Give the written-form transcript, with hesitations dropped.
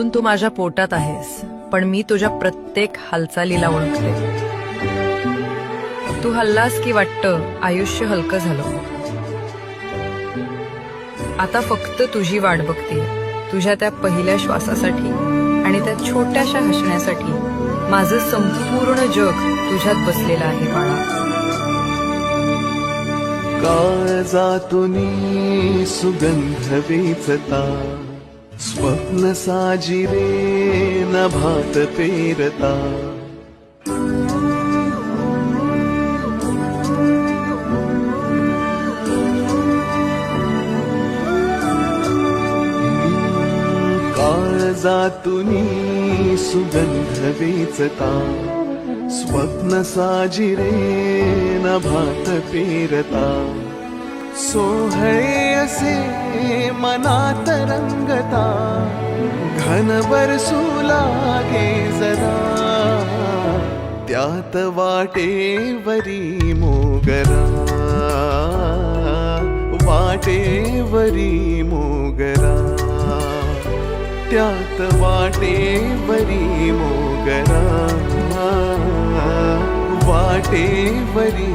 अजून तू माझ्या पोटात आहेस, पण मी तुझ्या प्रत्येक हालचालीला ओळखते. तू हल्लास की वाटतं आयुष्य हलकं झालं. आता फक्त तुझी वाट बघते, तुझ्या त्या पहिल्या श्वासासाठी आणि त्या छोट्याशा हसण्यासाठी. माझं संपूर्ण जग तुझ्यात बसलेलं आहे बाळा. काळजातूनी सुगंध वेचता, स्वप्न साजिरे नभात पेरता. काळजातूनी सुगंध वेचता, स्वप्न साजिरे नभात पेरता. सोहळे असे मनात रंगता, घन बरसू लागे जरा. त्यात वाटेवरी मोगरा, वाटेवरी मोगरा. त्यात वाटेवरी मोगरा, वाटेवरी